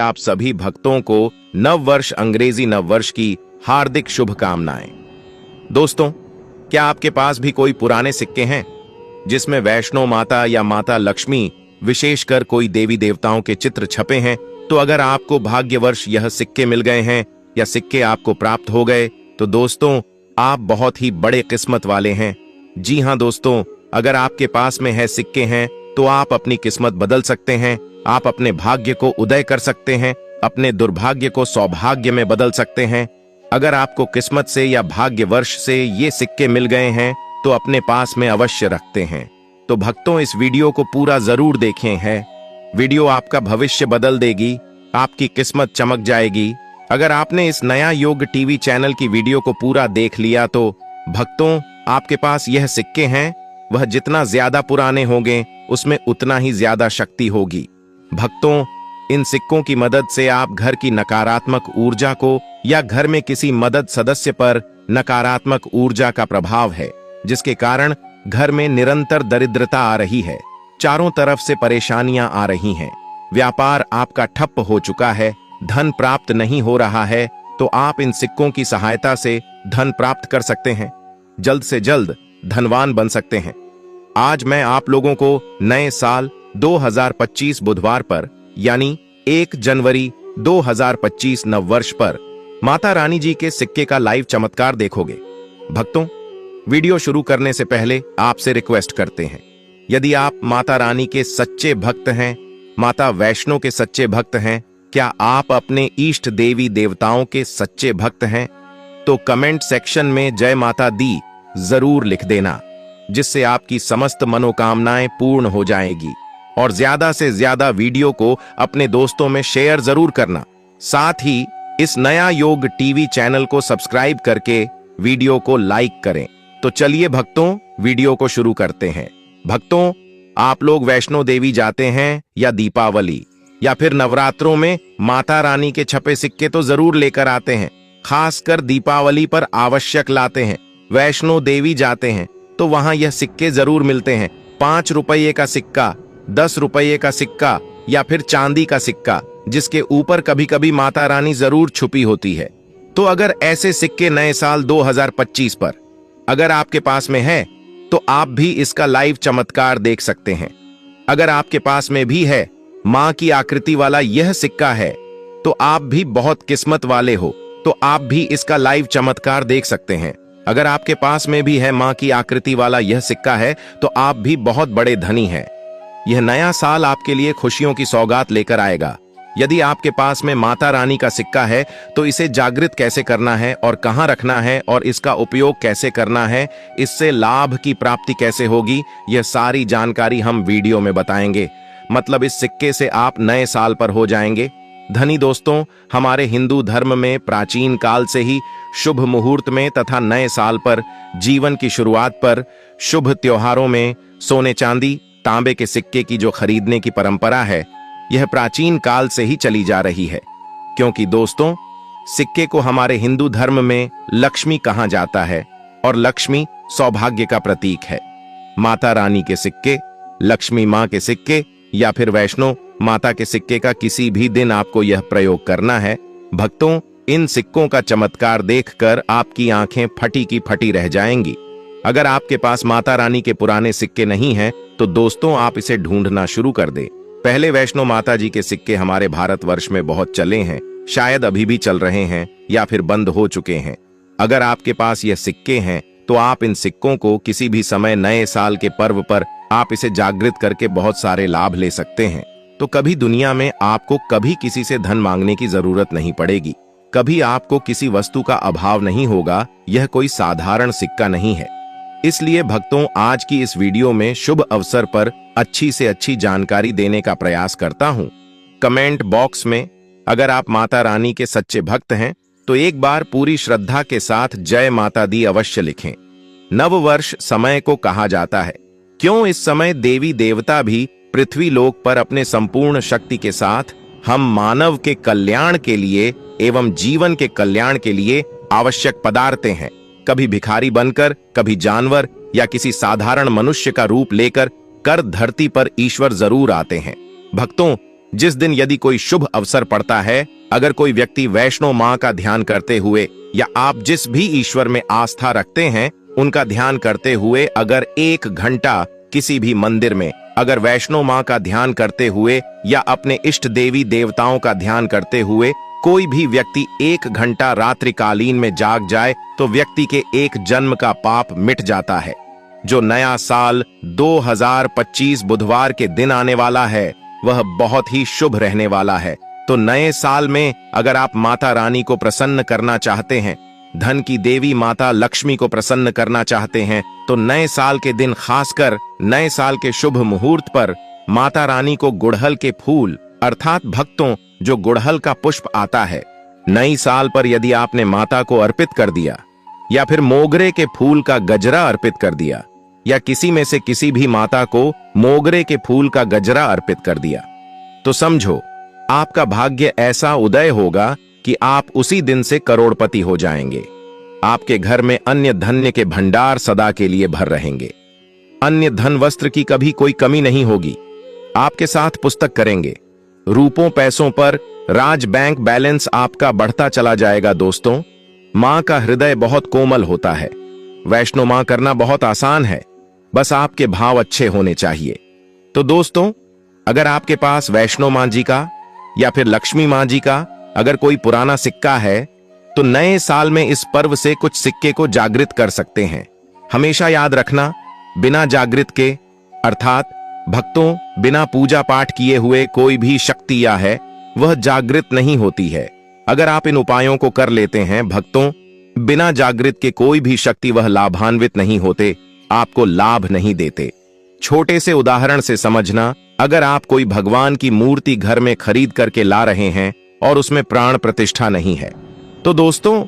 आप सभी भक्तों को नव वर्ष अंग्रेजी नव वर्ष की हार्दिक शुभकामनाएं। दोस्तों, क्या आपके पास भी कोई पुराने सिक्के हैं जिसमें वैष्णो माता या माता लक्ष्मी, विशेषकर कोई देवी देवताओं के चित्र छपे हैं? तो अगर आपको भाग्यवर्ष यह सिक्के मिल गए हैं या सिक्के आपको प्राप्त हो गए तो दोस्तों आप बहुत ही बड़े किस्मत वाले हैं। जी हां दोस्तों, अगर आपके पास में है सिक्के हैं तो आप अपनी किस्मत बदल सकते हैं। आप अपने भाग्य को उदय कर सकते हैं, अपने दुर्भाग्य को सौभाग्य में बदल सकते हैं। अगर आपको किस्मत से या भाग्य वर्ष से ये सिक्के मिल गए हैं तो अपने पास में अवश्य रखते हैं। तो भक्तों, इस वीडियो को पूरा जरूर देखें है। वीडियो आपका भविष्य बदल देगी, आपकी किस्मत चमक जाएगी। अगर आपने इस नया योग टीवी चैनल की वीडियो को पूरा देख लिया तो भक्तों, आपके पास यह सिक्के हैं, वह जितना ज्यादा पुराने होंगे उसमें उतना ही ज्यादा शक्ति होगी। भक्तों, इन सिक्कों की मदद से आप घर की नकारात्मक ऊर्जा को या घर में किसी मदद सदस्य पर नकारात्मक ऊर्जा का प्रभाव है जिसके कारण घर में निरंतर दरिद्रता आ रही है, चारों तरफ से परेशानियां आ रही हैं, व्यापार आपका ठप हो चुका है, धन प्राप्त नहीं हो रहा है, तो आप इन सिक्कों की सहायता से धन प्राप्त कर सकते हैं, जल्द से जल्द धनवान बन सकते हैं। आज मैं आप लोगों को नए साल 2025 बुधवार पर यानी 1 जनवरी 2025 नववर्ष पर माता रानी जी के सिक्के का लाइव चमत्कार देखोगे। भक्तों, वीडियो शुरू करने से पहले आपसे रिक्वेस्ट करते हैं, यदि आप माता रानी के सच्चे भक्त हैं, माता वैष्णो के सच्चे भक्त हैं, क्या आप अपने इष्ट देवी देवताओं के सच्चे भक्त हैं, तो कमेंट सेक्शन में जय माता दी जरूर लिख देना, जिससे आपकी समस्त मनोकामनाएं पूर्ण हो जाएगी। और ज्यादा से ज्यादा वीडियो को अपने दोस्तों में शेयर जरूर करना। साथ ही इस नया योग टीवी चैनल को सब्सक्राइब करके वीडियो को लाइक करें। तो चलिए भक्तों, वीडियो को शुरू करते हैं। भक्तों, आप लोग वैष्णो देवी जाते हैं या दीपावली या फिर नवरात्रों में माता रानी के छपे सिक्के तो जरूर लेकर आते हैं। खासकर दीपावली पर आवश्यक लाते हैं। वैष्णो देवी जाते हैं तो वहां यह सिक्के जरूर मिलते हैं। 5 रुपये का सिक्का, 10 रुपये का सिक्का या फिर चांदी का सिक्का, जिसके ऊपर कभी कभी माता रानी जरूर छुपी होती है। तो अगर ऐसे सिक्के नए साल 2025 पर अगर आपके पास में है तो आप भी इसका लाइव चमत्कार देख सकते हैं। अगर आपके पास में भी है मां की आकृति वाला यह सिक्का है तो आप भी बहुत किस्मत वाले हो, तो आप भी इसका लाइव चमत्कार देख सकते हैं। अगर आपके पास में भी है मां की आकृति वाला यह सिक्का है तो आप भी बहुत बड़े धनी हैं। यह नया साल आपके लिए खुशियों की सौगात लेकर आएगा। यदि आपके पास में माता रानी का सिक्का है तो इसे जागृत कैसे करना है और कहां रखना है और इसका उपयोग कैसे करना है, इससे लाभ की प्राप्ति कैसे होगी, यह सारी जानकारी हम वीडियो में बताएंगे। मतलब इस सिक्के से आप नए साल पर हो जाएंगे धनी। दोस्तों, हमारे हिंदू धर्म में प्राचीन काल से ही शुभ मुहूर्त में तथा नए साल पर, जीवन की शुरुआत पर, शुभ त्योहारों में सोने चांदी तांबे के सिक्के की जो खरीदने की परंपरा है, यह प्राचीन काल से ही चली जा रही है। क्योंकि दोस्तों, सिक्के को हमारे हिंदू धर्म में लक्ष्मी कहा जाता है और लक्ष्मी सौभाग्य का प्रतीक है। माता रानी के सिक्के, लक्ष्मी मां के सिक्के या फिर वैष्णो माता के सिक्के का किसी भी दिन आपको यह प्रयोग करना है। भक्तों, इन सिक्कों का चमत्कार देखकर आपकी आंखें फटी की फटी रह जाएंगी। अगर आपके पास माता रानी के पुराने सिक्के नहीं हैं तो दोस्तों आप इसे ढूंढना शुरू कर दें। पहले वैष्णो माता जी के सिक्के हमारे भारतवर्ष में बहुत चले हैं, शायद अभी भी चल रहे हैं या फिर बंद हो चुके हैं। अगर आपके पास यह सिक्के हैं तो आप इन सिक्कों को किसी भी समय नए साल के पर्व पर आप इसे जागृत करके बहुत सारे लाभ ले सकते हैं। तो कभी दुनिया में आपको कभी किसी से धन मांगने की जरूरत नहीं पड़ेगी, कभी आपको किसी वस्तु का अभाव नहीं होगा। यह कोई साधारण सिक्का नहीं है। इसलिए भक्तों, आज की इस वीडियो में शुभ अवसर पर अच्छी से अच्छी जानकारी देने का प्रयास करता हूं। कमेंट बॉक्स में अगर आप माता रानी के सच्चे भक्त हैं तो एक बार पूरी श्रद्धा के साथ जय माता दी अवश्य लिखें। नव वर्ष समय को कहा जाता है, क्यों इस समय देवी देवता भी पृथ्वी लोक पर अपने संपूर्ण शक्ति के साथ हम मानव के कल्याण के लिए एवं जीवन के कल्याण के लिए आवश्यक पधारते हैं। कभी भिखारी बनकर, कभी जानवर या किसी साधारण मनुष्य का रूप लेकर कर धरती पर ईश्वर जरूर आते हैं। भक्तों, जिस दिन यदि कोई शुभ अवसर पड़ता है, अगर कोई व्यक्ति वैष्णो मां का ध्यान करते हुए या आप जिस भी ईश्वर में आस्था रखते हैं उनका ध्यान करते हुए अगर 1 घंटा किसी भी मंदिर में अगर वैष्णो मां का ध्यान करते हुए या अपने इष्ट देवी देवताओं का ध्यान करते हुए कोई भी व्यक्ति 1 घंटा रात्रिकालीन में जाग जाए तो व्यक्ति के एक जन्म का पाप मिट जाता है। जो नया साल 2025 बुधवार के दिन आने वाला है वह बहुत ही शुभ रहने वाला है। तो नए साल में अगर आप माता रानी को प्रसन्न करना चाहते हैं, धन की देवी माता लक्ष्मी को प्रसन्न करना चाहते हैं, तो नए साल के दिन खासकर नए साल के शुभ मुहूर्त पर माता रानी को गुड़हल के फूल अर्थात भक्तों जो गुड़हल का पुष्प आता है, नई साल पर यदि आपने माता को अर्पित कर दिया या फिर मोगरे के फूल का गजरा अर्पित कर दिया या किसी में से किसी भी माता को मोगरे के फूल का गजरा अर्पित कर दिया, तो समझो आपका भाग्य ऐसा उदय होगा कि आप उसी दिन से करोड़पति हो जाएंगे। आपके घर में अन्य धन्य के भंडार सदा के लिए भर रहेंगे। अन्य धन वस्त्र की कभी कोई कमी नहीं होगी। आपके साथ पुस्तक करेंगे। रूपों पैसों पर राज बैंक बैलेंस आपका बढ़ता चला जाएगा। दोस्तों, मां का हृदय बहुत कोमल होता है। वैष्णो मां करना बहुत आसान है, बस आपके भाव अच्छे होने चाहिए। तो दोस्तों, अगर आपके पास वैष्णो मां जी का या फिर लक्ष्मी मां जी का अगर कोई पुराना सिक्का है तो नए साल में इस पर्व से कुछ सिक्के को जागृत कर सकते हैं। हमेशा याद रखना, बिना जागृत के अर्थात भक्तों बिना पूजा पाठ किए हुए कोई भी शक्ति या है वह जागृत नहीं होती है। अगर आप इन उपायों को कर लेते हैं भक्तों, बिना जागृत के कोई भी शक्ति वह लाभान्वित नहीं होते, आपको लाभ नहीं देते। छोटे से उदाहरण से समझना, अगर आप कोई भगवान की मूर्ति घर में खरीद करके ला रहे हैं और उसमें प्राण प्रतिष्ठा नहीं है तो दोस्तों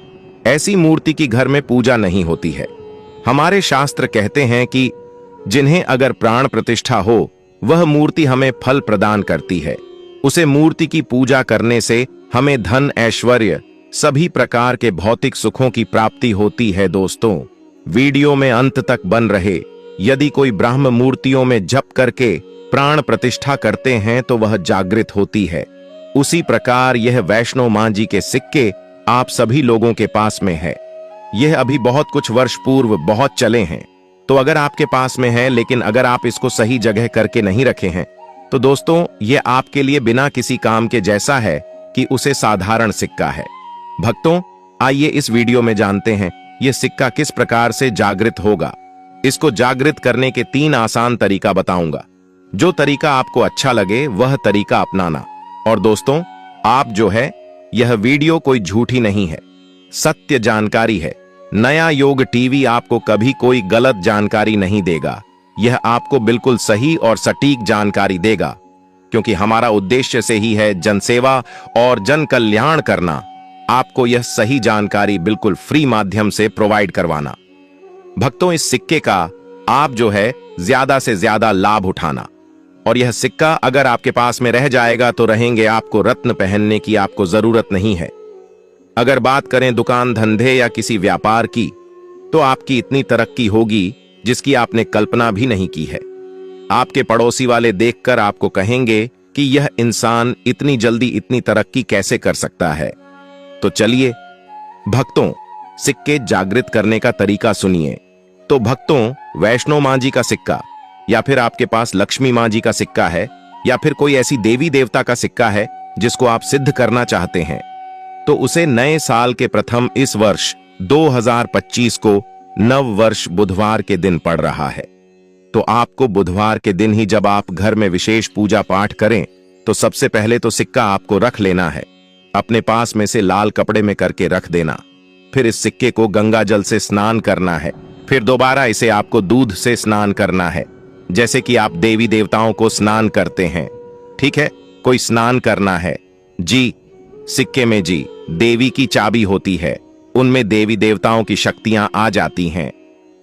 ऐसी मूर्ति की घर में पूजा नहीं होती है। हमारे शास्त्र कहते हैं कि जिन्हें अगर प्राण प्रतिष्ठा हो वह मूर्ति हमें फल प्रदान करती है। उसे मूर्ति की पूजा करने से हमें धन ऐश्वर्य सभी प्रकार के भौतिक सुखों की प्राप्ति होती है। दोस्तों, वीडियो में अंत तक बन रहे। यदि कोई ब्राह्म मूर्तियों में जप करके प्राण प्रतिष्ठा करते हैं तो वह जागृत होती है। उसी प्रकार यह वैष्णो मां जी के सिक्के आप सभी लोगों के पास में है। यह अभी बहुत कुछ वर्ष पूर्व बहुत चले हैं, तो अगर आपके पास में है लेकिन अगर आप इसको सही जगह करके नहीं रखे हैं तो दोस्तों यह आपके लिए बिना किसी काम के जैसा है कि उसे साधारण सिक्का है। भक्तों, आइए इस वीडियो में जानते हैं यह सिक्का किस प्रकार से जागृत होगा। इसको जागृत करने के 3 आसान तरीका बताऊंगा। जो तरीका आपको अच्छा लगे वह तरीका अपनाना। और दोस्तों, आप जो है यह वीडियो कोई झूठी नहीं है, सत्य जानकारी है। नया योग टीवी आपको कभी कोई गलत जानकारी नहीं देगा। यह आपको बिल्कुल सही और सटीक जानकारी देगा, क्योंकि हमारा उद्देश्य से ही है जनसेवा और जन कल्याण करना। आपको यह सही जानकारी बिल्कुल फ्री माध्यम से प्रोवाइड करवाना। भक्तों, इस सिक्के का आप जो है ज्यादा से ज्यादा लाभ उठाना। और यह सिक्का अगर आपके पास में रह जाएगा तो रहेंगे, आपको रत्न पहनने की आपको जरूरत नहीं है। अगर बात करें दुकान धंधे या किसी व्यापार की तो आपकी इतनी तरक्की होगी जिसकी आपने कल्पना भी नहीं की है। आपके पड़ोसी वाले देखकर आपको कहेंगे कि यह इंसान इतनी जल्दी इतनी तरक्की कैसे कर सकता है। तो चलिए भक्तों, सिक्के जागृत करने का तरीका सुनिए। तो भक्तों, वैष्णो मां जी का सिक्का या फिर आपके पास लक्ष्मी मां जी का सिक्का है या फिर कोई ऐसी देवी देवता का सिक्का है जिसको आप सिद्ध करना चाहते हैं, तो उसे नए साल के प्रथम इस वर्ष 2025 को नव वर्ष बुधवार के दिन पड़ रहा है। तो आपको बुधवार के दिन ही जब आप घर में विशेष पूजा पाठ करें तो सबसे पहले तो सिक्का आपको रख लेना है। अपने पास में से लाल कपड़े में करके रख देना। फिर इस सिक्के को गंगा जल से स्नान करना है। फिर दोबारा इसे आपको दूध से स्नान करना है, जैसे कि आप देवी देवताओं को स्नान करते हैं। ठीक है, कोई स्नान करना है जी। सिक्के में जी देवी की चाबी होती है, उनमें देवी देवताओं की शक्तियां आ जाती हैं।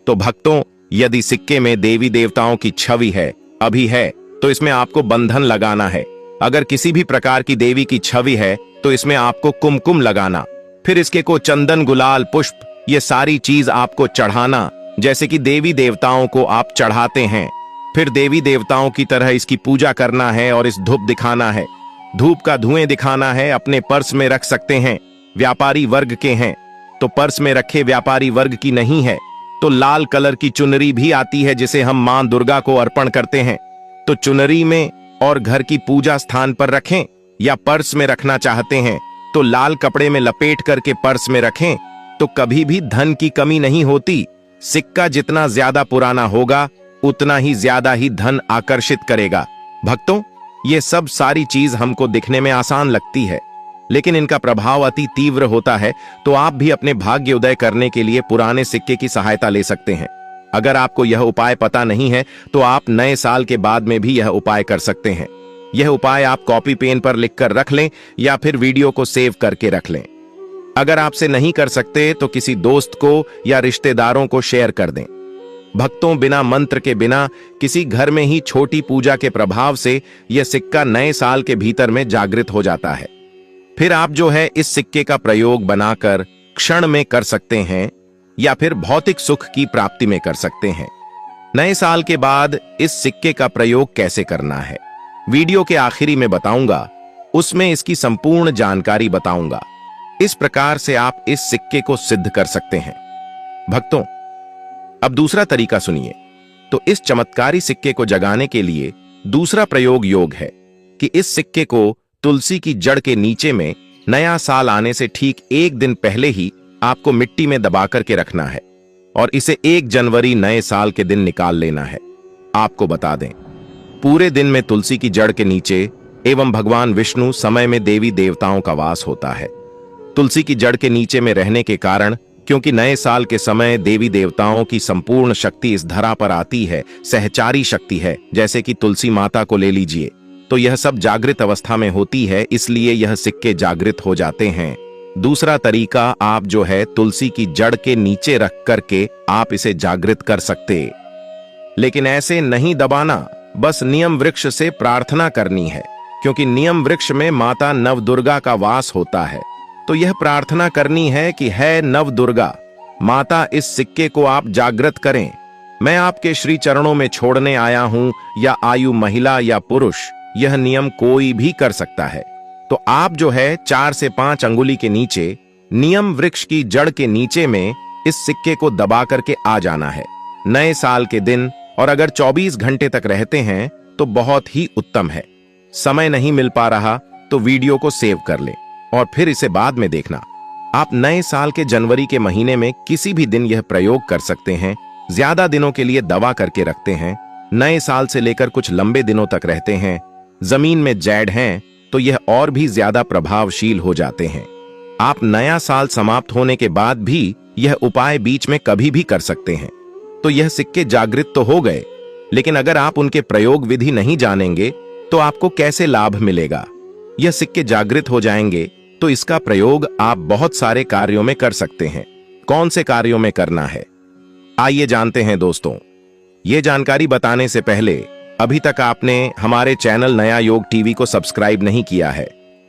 तो भक्तों, यदि सिक्के में देवी देवताओं की छवि है अभी है तो इसमें आपको बंधन लगाना है। अगर किसी भी प्रकार की देवी की छवि है तो इसमें आपको कुमकुम लगाना। फिर इसके को चंदन गुलाल पुष्प ये सारी चीज आपको चढ़ाना, जैसे कि देवी देवताओं को आप चढ़ाते हैं। फिर देवी देवताओं की तरह इसकी पूजा करना है और इस धूप दिखाना है। धूप का धुएं दिखाना है, अपने पर्स में रख सकते हैं। व्यापारी वर्ग के हैं तो पर्स में रखे, व्यापारी वर्ग की नहीं है तो लाल कलर की चुनरी भी आती है जिसे हम मां दुर्गा को अर्पण करते हैं। तो चुनरी में और घर की पूजा स्थान पर रखें, या पर्स में रखना चाहते हैं तो लाल कपड़े में लपेट करके पर्स में रखें, तो कभी भी धन की कमी नहीं होती। सिक्का जितना ज्यादा पुराना होगा उतना ही ज्यादा ही धन आकर्षित करेगा। भक्तों, ये सब सारी चीज हमको दिखने में आसान लगती है, लेकिन इनका प्रभाव अति तीव्र होता है। तो आप भी अपने भाग्य उदय करने के लिए पुराने सिक्के की सहायता ले सकते हैं। अगर आपको यह उपाय पता नहीं है तो आप नए साल के बाद में भी यह उपाय कर सकते हैं। यह उपाय आप कॉपी पेन पर लिखकर रख लें या फिर वीडियो को सेव करके रख लें। अगर आपसे नहीं कर सकते तो किसी दोस्त को या रिश्तेदारों को शेयर कर दें। भक्तों, बिना मंत्र के, बिना किसी घर में ही छोटी पूजा के प्रभाव से यह सिक्का नए साल के भीतर में जागृत हो जाता है। फिर आप जो है इस सिक्के का प्रयोग बनाकर क्षण में कर सकते हैं या फिर भौतिक सुख की प्राप्ति में कर सकते हैं। नए साल के बाद इस सिक्के का प्रयोग कैसे करना है वीडियो के आखिरी में बताऊंगा, उसमें इसकी संपूर्ण जानकारी बताऊंगा। इस प्रकार से आप इस सिक्के को सिद्ध कर सकते हैं। भक्तों, अब दूसरा तरीका सुनिए। तो इस चमत्कारी सिक्के को जगाने के लिए दूसरा प्रयोग योग है कि इस सिक्के को तुलसी की जड़ के नीचे में नया साल आने से ठीक एक दिन पहले ही आपको मिट्टी में दबा करके रखना है और इसे 1 जनवरी नए साल के दिन निकाल लेना है। आपको बता दें, पूरे दिन में तुलसी की जड़ के नीचे एवं भगवान विष्णु समय में देवी देवताओं का वास होता है। तुलसी की जड़ के नीचे में रहने के कारण, क्योंकि नए साल के समय देवी देवताओं की संपूर्ण शक्ति इस धरा पर आती है, सहचारी शक्ति है, जैसे कि तुलसी माता को ले लीजिए, तो यह सब जागृत अवस्था में होती है, इसलिए यह सिक्के जागृत हो जाते हैं। दूसरा तरीका, आप जो है तुलसी की जड़ के नीचे रख करके आप इसे जागृत कर सकते, लेकिन ऐसे नहीं दबाना, बस नियम वृक्ष से प्रार्थना करनी है, क्योंकि नियम वृक्ष में माता नवदुर्गा का वास होता है। तो यह प्रार्थना करनी है कि है नव दुर्गा माता, इस सिक्के को आप जागृत करें। मैं आपके श्री चरणों में छोड़ने आया हूं, या आयु महिला या पुरुष, यह नियम कोई भी कर सकता है। तो आप जो है 4 से 5 अंगुली के नीचे नियम वृक्ष की जड़ के नीचे में इस सिक्के को दबा करके आ जाना है नए साल के दिन। और अगर 24 घंटे तक रहते हैं तो बहुत ही उत्तम है। समय नहीं मिल पा रहा तो वीडियो को सेव कर लें और फिर इसे बाद में देखना। आप नए साल के जनवरी के महीने में किसी भी दिन यह प्रयोग कर सकते हैं। ज्यादा दिनों के लिए दबा करके रखते हैं, नए साल से लेकर कुछ लंबे दिनों तक रहते हैं, जमीन में जैड हैं तो यह और भी ज्यादा प्रभावशील हो जाते हैं। आप नया साल समाप्त होने के बाद भी यह उपाय बीच में कभी भी कर सकते हैं। तो यह सिक्के जागृत तो हो गए, लेकिन अगर आप उनके प्रयोग विधि नहीं जानेंगे तो आपको कैसे लाभ मिलेगा। यह सिक्के जागृत हो जाएंगे तो इसका प्रयोग आप बहुत सारे कार्यों में कर सकते हैं। कौन से कार्यों में करना है, आइए जानते हैं दोस्तों। यह जानकारी बताने से पहले, अभी तक आपने हमारे चैनल नया योग टीवी को सब्सक्राइब नहीं किया है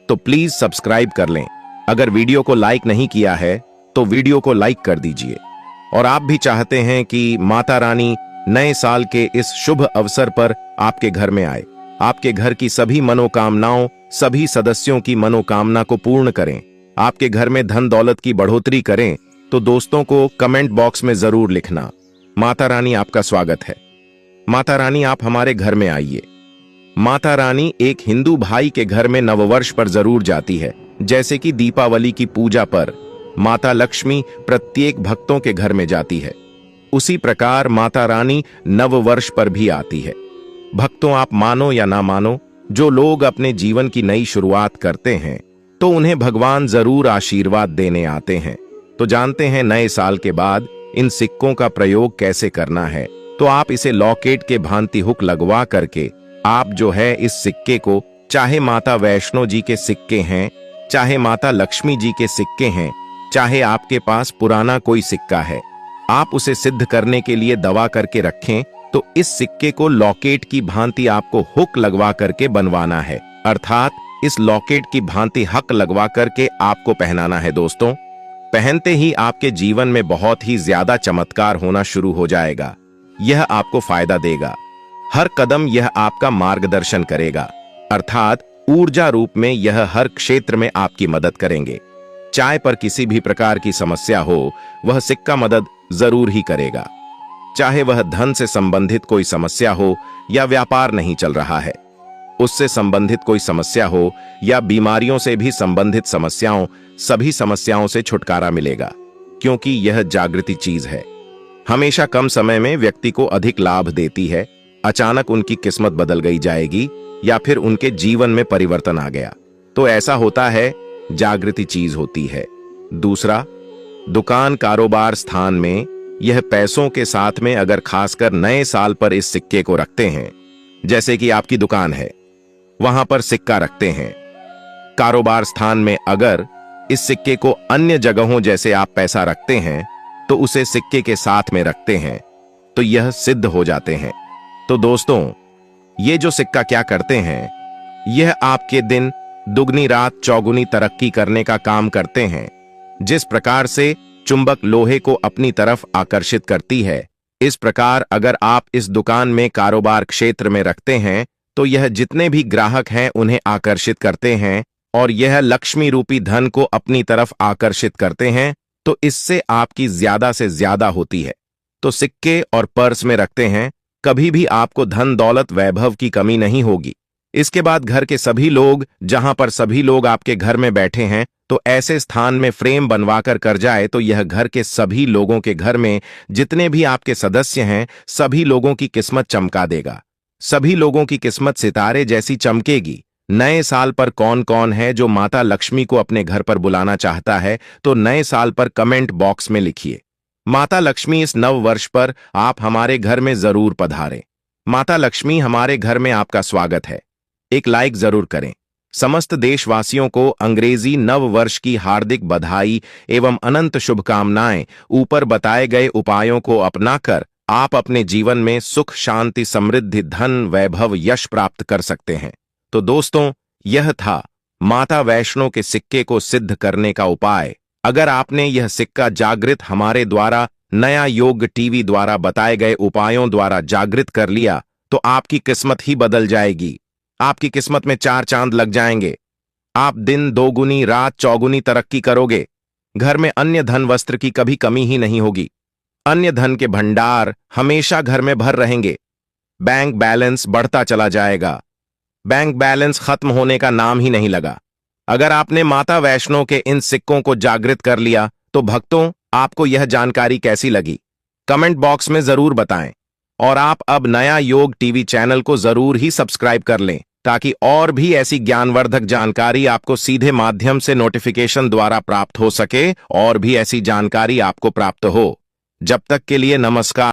तो प्लीज सब्सक्राइब कर लें। अगर वीडियो को लाइक नहीं किया है तो वीडियो को लाइक कर दीजिए। और आप भी चाहते हैं कि माता रानी नए साल के इस शुभ अवसर पर आपके घर में आए, आपके घर की सभी मनोकामनाओं, सभी सदस्यों की मनोकामना को पूर्ण करें, आपके घर में धन दौलत की बढ़ोतरी करें, तो दोस्तों को कमेंट बॉक्स में जरूर लिखना। माता रानी आपका स्वागत है। माता रानी आप हमारे घर में आइए। माता रानी एक हिंदू भाई के घर में नववर्ष पर जरूर जाती है, जैसे कि दीपावली की पूजा पर माता लक्ष्मी प्रत्येक भक्तों के घर में जाती है, उसी प्रकार माता रानी नववर्ष पर भी आती है। भक्तों, आप मानो या ना मानो, जो लोग अपने जीवन की नई शुरुआत करते हैं तो उन्हें भगवान जरूर आशीर्वाद देने आते हैं। तो जानते हैं नए साल के बाद इन सिक्कों का प्रयोग कैसे करना है। तो आप इसे लॉकेट के भांति हुक लगवा करके आप जो है इस सिक्के को, चाहे माता वैष्णो जी के सिक्के हैं, चाहे माता लक्ष्मी जी के सिक्के हैं, चाहे आपके पास पुराना कोई सिक्का है, आप उसे सिद्ध करने के लिए दबा करके रखें। तो इस सिक्के को लॉकेट की भांति आपको हुक लगवा करके बनवाना है, अर्थात इस लॉकेट की भांति हक लगवा करके आपको पहनाना है। दोस्तों, पहनते ही आपके जीवन में बहुत ही ज्यादा चमत्कार होना शुरू हो जाएगा। यह आपको फायदा देगा, हर कदम यह आपका मार्गदर्शन करेगा, अर्थात ऊर्जा रूप में यह हर क्षेत्र में आपकी मदद करेंगे। चाय पर किसी भी प्रकार की समस्या हो, वह सिक्का मदद जरूर ही करेगा। चाहे वह धन से संबंधित कोई समस्या हो या व्यापार नहीं चल रहा है, उससे संबंधित कोई समस्या हो या बीमारियों से भी संबंधित समस्याओं, सभी समस्याओं से छुटकारा मिलेगा, क्योंकि यह जागृति चीज है। हमेशा कम समय में व्यक्ति को अधिक लाभ देती है। अचानक उनकी किस्मत बदल गई जाएगी या फिर उनके जीवन में परिवर्तन आ गया, तो ऐसा होता है, जागृति चीज होती है। दूसरा, दुकान कारोबार स्थान में यह पैसों के साथ में अगर खासकर नए साल पर इस सिक्के को रखते हैं, जैसे कि आपकी दुकान है, वहां पर सिक्का रखते हैं। कारोबार स्थान में अगर इस सिक्के को अन्य जगहों जैसे आप पैसा रखते हैं, तो उसे सिक्के के साथ में रखते हैं, तो यह सिद्ध हो जाते हैं। तो दोस्तों, ये जो सिक्का क्या करते हैं, यह आपके दिन दुगनी रात चौगुनी तरक्की करने का काम करते हैं। जिस प्रकार से चुंबक लोहे को अपनी तरफ आकर्षित करती है, इस प्रकार अगर आप इस दुकान में कारोबार क्षेत्र में रखते हैं, तो यह जितने भी ग्राहक हैं उन्हें आकर्षित करते हैं और यह लक्ष्मी रूपी धन को अपनी तरफ आकर्षित करते हैं, तो इससे आपकी ज्यादा से ज्यादा होती है। तो सिक्के और पर्स में रखते हैं, कभी भी आपको धन दौलत वैभव की कमी नहीं होगी। इसके बाद घर के सभी लोग, जहां पर सभी लोग आपके घर में बैठे हैं, तो ऐसे स्थान में फ्रेम बनवाकर कर जाए, तो यह घर के सभी लोगों के घर में जितने भी आपके सदस्य हैं, सभी लोगों की किस्मत चमका देगा। सभी लोगों की किस्मत सितारे जैसी चमकेगी। नए साल पर कौन कौन है जो माता लक्ष्मी को अपने घर पर बुलाना चाहता है, तो नए साल पर कमेंट बॉक्स में लिखिए, माता लक्ष्मी इस नव वर्ष पर आप हमारे घर में जरूर पधारें। माता लक्ष्मी हमारे घर में आपका स्वागत है। एक लाइक जरूर करें। समस्त देशवासियों को अंग्रेजी नव वर्ष की हार्दिक बधाई एवं अनंत शुभकामनाएं। ऊपर बताए गए उपायों को अपनाकर आप अपने जीवन में सुख शांति समृद्धि धन वैभव यश प्राप्त कर सकते हैं। तो दोस्तों, यह था माता वैष्णो के सिक्के को सिद्ध करने का उपाय। अगर आपने यह सिक्का जागृत हमारे द्वारा नया योग टीवी द्वारा बताए गए उपायों द्वारा जागृत कर लिया, तो आपकी किस्मत ही बदल जाएगी। आपकी किस्मत में 4 चांद लग जाएंगे। आप दिन दोगुनी रात चौगुनी तरक्की करोगे। घर में अन्य धन वस्त्र की कभी कमी ही नहीं होगी। अन्य धन के भंडार हमेशा घर में भर रहेंगे। बैंक बैलेंस बढ़ता चला जाएगा। बैंक बैलेंस खत्म होने का नाम ही नहीं लगा। अगर आपने माता वैष्णो के इन सिक्कों को जागृत कर लिया, तो भक्तों, आपको यह जानकारी कैसी लगी, कमेंट बॉक्स में जरूर बताएं। और आप अब नया योग टीवी चैनल को जरूर ही सब्सक्राइब कर लें, ताकि और भी ऐसी ज्ञानवर्धक जानकारी आपको सीधे माध्यम से नोटिफिकेशन द्वारा प्राप्त हो सके और भी ऐसी जानकारी आपको प्राप्त हो। जब तक के लिए नमस्कार।